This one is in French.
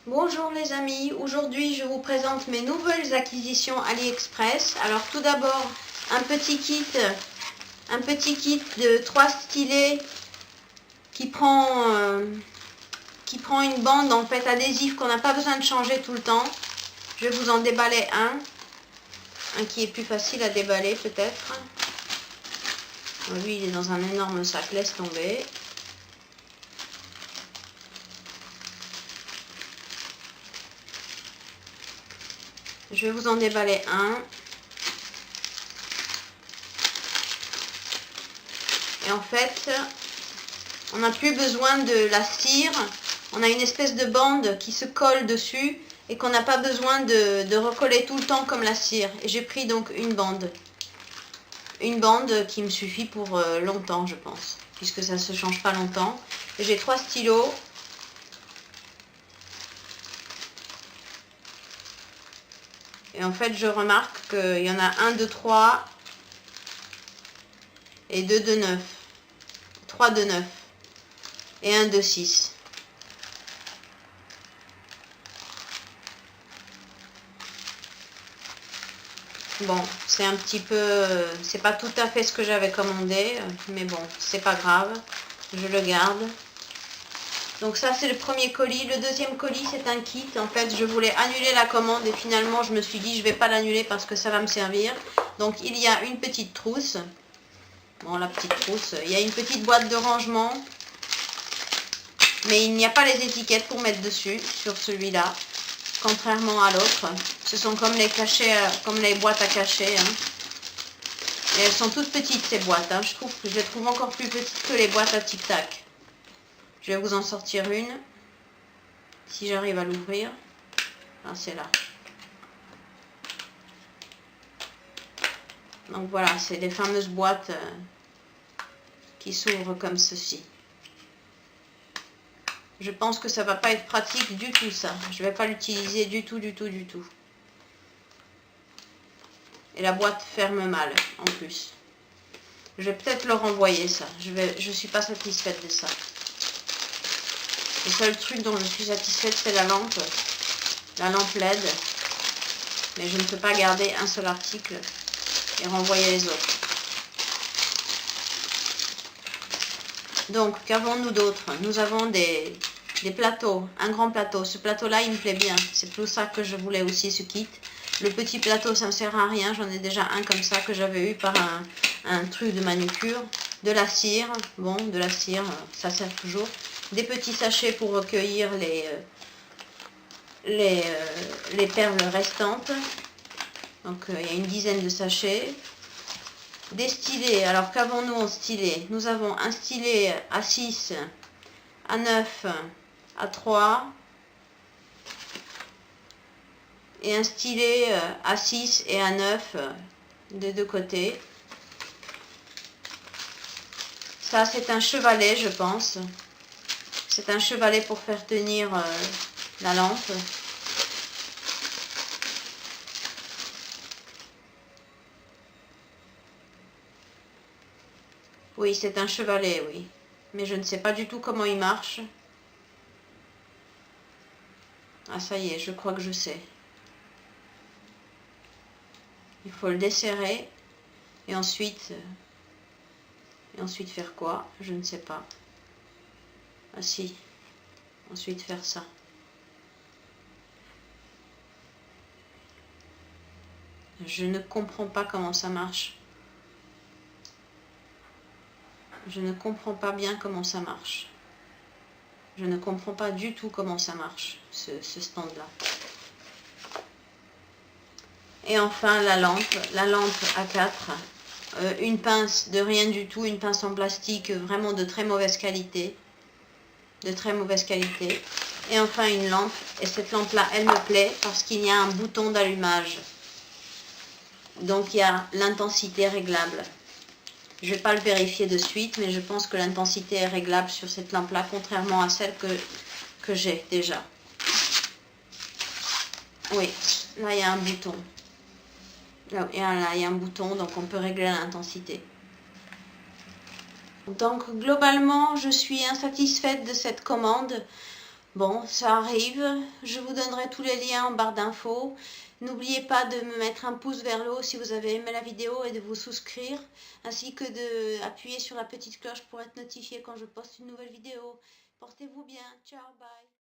Bonjour les amis, aujourd'hui je vous présente mes nouvelles acquisitions AliExpress. Alors tout d'abord un petit kit de 3 stylets qui prend une bande en fait adhésive qu'on n'a pas besoin de changer tout le temps. Je vais vous en déballer un qui est plus facile à déballer peut-être. Lui il est dans un énorme sac, laisse tomber. Je vais vous en déballer un. Et en fait, on n'a plus besoin de la cire. On a une espèce de bande qui se colle dessus et qu'on n'a pas besoin de recoller tout le temps comme la cire. Et j'ai pris donc une bande. Une bande qui me suffit pour longtemps, je pense, puisque ça ne se change pas longtemps. Et j'ai 3 stylos. Et en fait, je remarque qu'il y en a un de 3 et 2 de 9. 3 de 9 et un de 6. Bon, c'est un petit peu... c'est pas tout à fait ce que j'avais commandé, mais bon, c'est pas grave. Je le garde. Donc ça, c'est le premier colis. Le deuxième colis, c'est un kit. En fait, je voulais annuler la commande et finalement, je me suis dit, je vais pas l'annuler parce que ça va me servir. Donc, il y a une petite trousse. Bon, la petite trousse. Il y a une petite boîte de rangement. Mais il n'y a pas les étiquettes pour mettre dessus, sur celui-là. Contrairement à l'autre. Ce sont comme les cachets, comme les boîtes à cachets. Hein. Et elles sont toutes petites, ces boîtes. Hein. Je les trouve encore plus petites que les boîtes à tic-tac. Je vais vous en sortir une. Si j'arrive à l'ouvrir. Ah, c'est là. Donc voilà, c'est les fameuses boîtes qui s'ouvrent comme ceci. Je pense que ça va pas être pratique du tout, ça. Je vais pas l'utiliser du tout. Et la boîte ferme mal, en plus. Je vais peut-être le renvoyer, ça. Je suis pas satisfaite de ça. Le seul truc dont je suis satisfaite, c'est la lampe LED. Mais je ne peux pas garder un seul article et renvoyer les autres. Donc, qu'avons-nous d'autre? Nous avons des plateaux, un grand plateau. Ce plateau-là, il me plaît bien. C'est pour ça que je voulais aussi ce kit. Le petit plateau, ça ne me sert à rien. J'en ai déjà un comme ça que j'avais eu par un truc de manucure. De la cire. Bon, de la cire, ça sert toujours. Des petits sachets pour recueillir les perles restantes. Donc, il y a une dizaine de sachets. Des stylets. Alors, qu'avons-nous en stylet? Nous avons un stylet à 6, à 9, à 3 et un stylet à 6 et à 9 des deux côtés. Ça, c'est un chevalet, je pense. C'est un chevalet pour faire tenir la lampe. Oui, c'est un chevalet, oui. Mais je ne sais pas du tout comment il marche. Ah, ça y est, je crois que je sais. Il faut le desserrer et ensuite faire quoi? Je ne sais pas. Ah si, ensuite faire ça. Je ne comprends pas comment ça marche. Je ne comprends pas bien comment ça marche. Je ne comprends pas du tout comment ça marche, ce stand-là. Et enfin, la lampe A4. Une pince de rien du tout, une pince en plastique vraiment de très mauvaise qualité. Et enfin, une lampe. Et cette lampe-là, elle me plaît parce qu'il y a un bouton d'allumage. Donc, il y a l'intensité réglable. Je ne vais pas le vérifier de suite, mais je pense que l'intensité est réglable sur cette lampe-là, contrairement à celle que j'ai déjà. Oui, là il y a un bouton. Là, il y a un bouton, donc on peut régler l'intensité. Donc globalement, je suis insatisfaite de cette commande. Bon, ça arrive. Je vous donnerai tous les liens en barre d'infos. N'oubliez pas de me mettre un pouce vers le haut si vous avez aimé la vidéo et de vous souscrire, ainsi que d'appuyer sur la petite cloche pour être notifié quand je poste une nouvelle vidéo. Portez-vous bien. Ciao, bye.